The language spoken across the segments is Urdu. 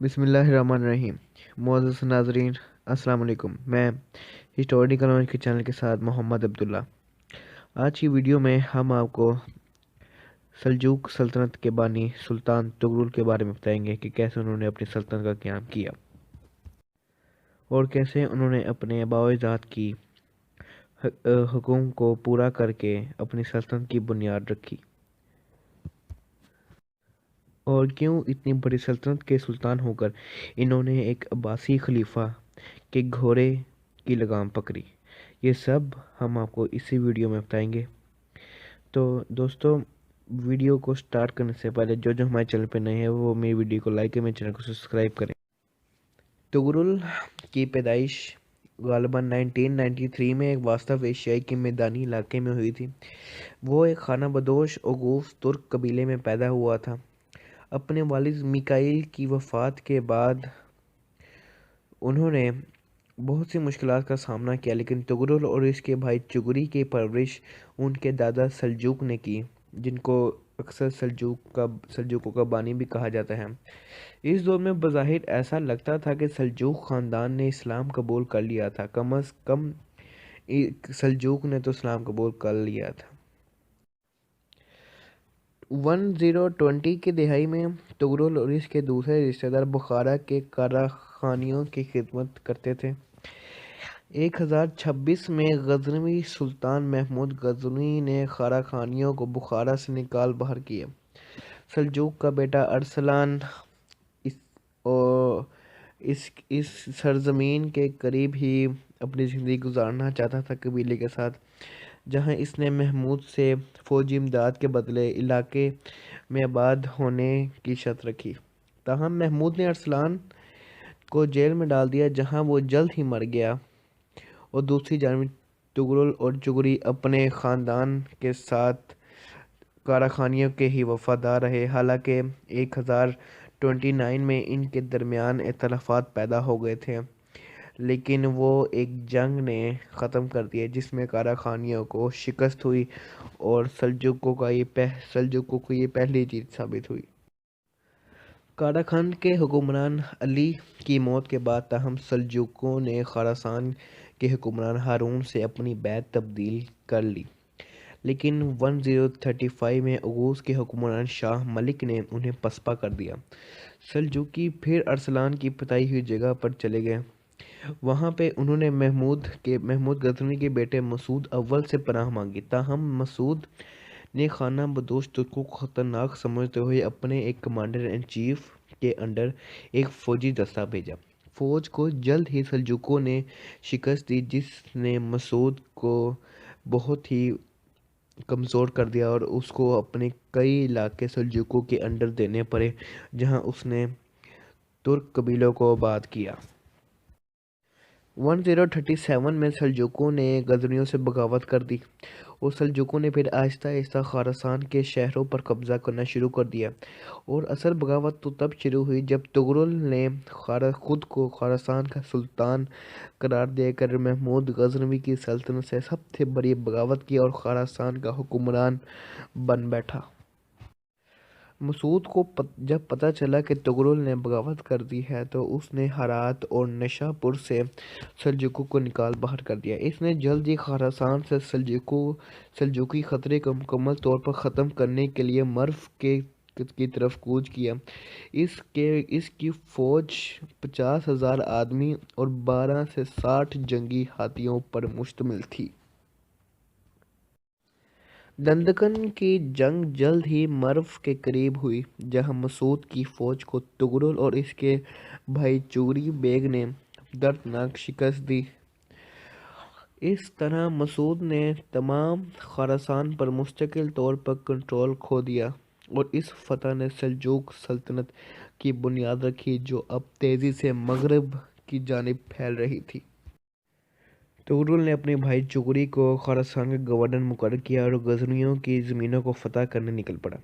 بسم اللہ الرحمن الرحیم۔ معزز ناظرین، السلام علیکم۔ میں ہسٹوریکل نالج کے چینل کے ساتھ محمد عبداللہ۔ آج کی ویڈیو میں ہم آپ کو سلجوق سلطنت کے بانی سلطان تغرل کے بارے میں بتائیں گے کہ کیسے انہوں نے اپنی سلطنت کا قیام کیا اور کیسے انہوں نے اپنے باوجات کی حکم کو پورا کر کے اپنی سلطنت کی بنیاد رکھی، اور کیوں اتنی بڑی سلطنت کے سلطان ہو کر انہوں نے ایک عباسی خلیفہ کے گھوڑے کی لگام پکڑی۔ یہ سب ہم آپ کو اسی ویڈیو میں بتائیں گے۔ تو دوستو، ویڈیو کو سٹارٹ کرنے سے پہلے جو ہمارے چینل پہ نئے ہیں وہ میری ویڈیو کو لائک کریں، میرے چینل کو سبسکرائب کریں۔ تغرل کی پیدائش غالباً 1993 میں ایک وسطی ایشیائی کے میدانی علاقے میں ہوئی تھی۔ وہ ایک خانہ بدوش اوغوز ترک قبیلے میں پیدا ہوا تھا۔ اپنے والد میکائیل کی وفات کے بعد انہوں نے بہت سی مشکلات کا سامنا کیا، لیکن تغرل اور اس کے بھائی چغری کی پرورش ان کے دادا سلجوق نے کی، جن کو اکثر سلجوقوں کا بانی بھی کہا جاتا ہے۔ اس دور میں بظاہر ایسا لگتا تھا کہ سلجوق خاندان نے اسلام قبول کر لیا تھا، کم از کم سلجوق نے تو اسلام قبول کر لیا تھا۔ 1020 کی دہائی میں تغرل اور اس کے دوسرے رشتہ دار بخارا کے کاراخانیوں کی خدمت کرتے تھے۔ 1026 میں غزنوی سلطان محمود غزنوی نے کاراخانیوں کو بخارا سے نکال باہر کیا۔ سلجوق کا بیٹا ارسلان اس سرزمین کے قریب ہی اپنی زندگی گزارنا چاہتا تھا، قبیلے کے ساتھ، جہاں اس نے محمود سے فوجی امداد کے بدلے علاقے میں آباد ہونے کی شرط رکھی۔ تاہم محمود نے ارسلان کو جیل میں ڈال دیا، جہاں وہ جلد ہی مر گیا، اور دوسری جانب تغرل اور چغری اپنے خاندان کے ساتھ کاراخانیوں کے ہی وفادار رہے۔ حالانکہ 1029 میں ان کے درمیان اختلافات پیدا ہو گئے تھے، لیکن وہ ایک جنگ نے ختم کر دیا جس میں کاراخانیوں کو شکست ہوئی اور سلجوقوں کو یہ پہلی جیت ثابت ہوئی۔ کاراخان کے حکمران علی کی موت کے بعد تاہم سلجوقوں نے خراسان کے حکمران ہارون سے اپنی بیعت تبدیل کر لی، لیکن 1035 میں اوغوز کے حکمران شاہ ملک نے انہیں پسپا کر دیا۔ سلجوقی پھر ارسلان کی بتائی ہوئی جگہ پر چلے گئے۔ وہاں پہ انہوں نے محمود غزنوی کے بیٹے مسعود اول سے پناہ مانگی، تاہم مسعود نے خانہ بدوش ترکوں کو خطرناک سمجھتے ہوئے اپنے ایک کمانڈر ان چیف کے انڈر ایک فوجی دستہ بھیجا۔ فوج کو جلد ہی سلجوقوں نے شکست دی، جس نے مسعود کو بہت ہی کمزور کر دیا اور اس کو اپنے کئی علاقے سلجوقوں کے انڈر دینے پڑے، جہاں اس نے ترک قبیلوں کو آباد کیا۔ 1037 میں سلجوقوں نے غزنویوں سے بغاوت کر دی اور سلجوقوں نے پھر آہستہ آہستہ خراسان کے شہروں پر قبضہ کرنا شروع کر دیا، اور اصل بغاوت تو تب شروع ہوئی جب تغرل نے خود کو خراسان کا سلطان قرار دے کر محمود غزنوی کی سلطنت سے سب سے بڑی بغاوت کی اور خراسان کا حکمران بن بیٹھا۔ مسعود کو جب پتہ چلا کہ تغرل نے بغاوت کر دی ہے تو اس نے ہرات اور نشا پور سے سلجوقوں کو نکال باہر کر دیا۔ اس نے جلد ہی خراسان سے سلجوقی خطرے کو مکمل طور پر ختم کرنے کے لیے مرو کی طرف کوچ کیا۔ اس کی فوج 50,000 آدمی اور 12 سے 60 جنگی ہاتھیوں پر مشتمل تھی۔ دندکن کی جنگ جلد ہی مرو کے قریب ہوئی، جہاں مسعود کی فوج کو تغرل اور اس کے بھائی چغری بیگ نے دردناک شکست دی۔ اس طرح مسعود نے تمام خراسان پر مستقل طور پر کنٹرول کھو دیا، اور اس فتح نے سلجوق سلطنت کی بنیاد رکھی جو اب تیزی سے مغرب کی جانب پھیل رہی تھی۔ تغرل نے اپنے بھائی چغری کو خراسان کا گورنر مقرر کیا اور غزنویوں کی زمینوں کو فتح کرنے نکل پڑا۔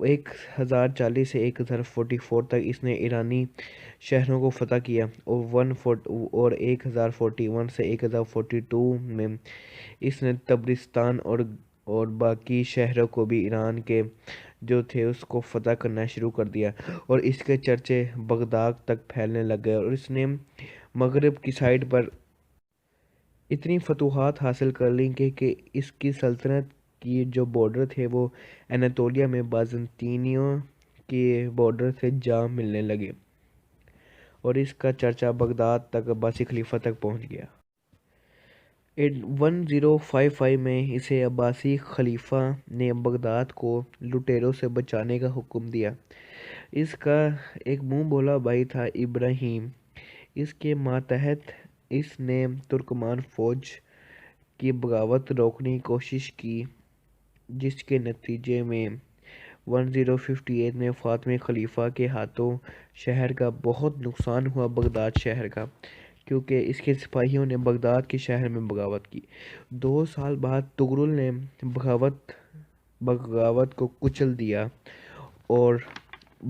1040 سے 1044 تک اس نے ایرانی شہروں کو فتح کیا، اور 1041 سے 1042 میں اس نے تبرستان اور باقی شہروں کو بھی ایران کے جو تھے اس کو فتح کرنا شروع کر دیا، اور اس کے چرچے بغداد تک پھیلنے لگ گئے، اور اس نے مغرب کی سائڈ پر اتنی فتوحات حاصل کر لیں کہ اس کی سلطنت کی جو بارڈر تھے وہ اناطولیہ میں بازنطینیوں کے بارڈر سے جا ملنے لگے، اور اس کا چرچا بغداد تک عباسی خلیفہ تک پہنچ گیا۔ 1055 میں اسے عباسی خلیفہ نے بغداد کو لٹیروں سے بچانے کا حکم دیا۔ اس کا ایک منہ بولا بھائی تھا ابراہیم، اس کے ماتحت اس نے ترکمان فوج کی بغاوت روکنے کی کوشش کی، جس کے نتیجے میں 1058 میں فاطمی خلیفہ کے ہاتھوں شہر کا بہت نقصان ہوا، بغداد شہر کا، کیونکہ اس کے سپاہیوں نے بغداد کے شہر میں بغاوت کی۔ 2 سال بعد تغرل نے بغاوت کو کچل دیا اور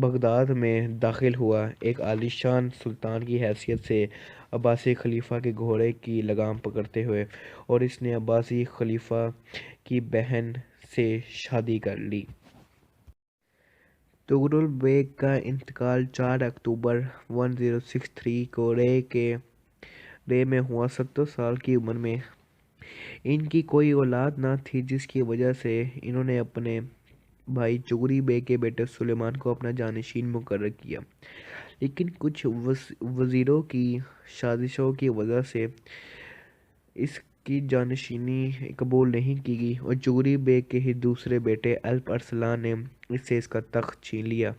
بغداد میں داخل ہوا، ایک عالی شان سلطان کی حیثیت سے عباسی خلیفہ کے گھوڑے کی لگام پکڑتے ہوئے، اور اس نے عباسی خلیفہ کی بہن سے شادی کر لی۔ تغرل بیگ کا انتقال 4 اکتوبر 1063 کو رے میں ہوا۔ 70 سال کی عمر میں ان کی کوئی اولاد نہ تھی، جس کی وجہ سے انہوں نے اپنے بھائی چغری بیگ کے بیٹے سلیمان کو اپنا جانشین مقرر کیا، لیکن کچھ وزیروں کی سازشوں کی وجہ سے اس کی جانشینی قبول نہیں کی گئی، اور چغری بیگ کے ہی دوسرے بیٹے الپ ارسلان نے اس سے اس کا تخت چھین لیا،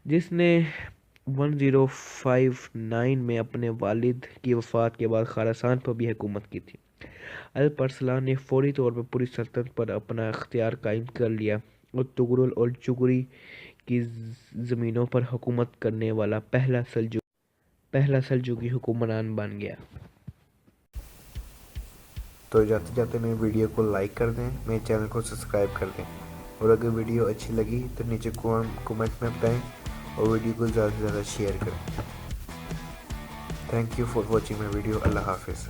جس نے 1059 میں اپنے والد کی وفات کے بعد خراسان پر بھی حکومت کی تھی۔ الپ ارسلان نے فوری طور پر پوری سلطنت پر اپنا اختیار قائم کر لیا، اور تغرل اور چغری کی زمینوں پر حکومت کرنے والا پہلا سلجوقی حکمران بن گیا۔ تو جاتے جاتے میری ویڈیو کو لائک کر دیں، میرے چینل کو سبسکرائب کر دیں، اور اگر ویڈیو اچھی لگی تو نیچے کومنٹ میں بتائیں، اور ویڈیو کو زیادہ سے زیادہ شیئر کریں۔ Thank you for watching my video. اللہ حافظ۔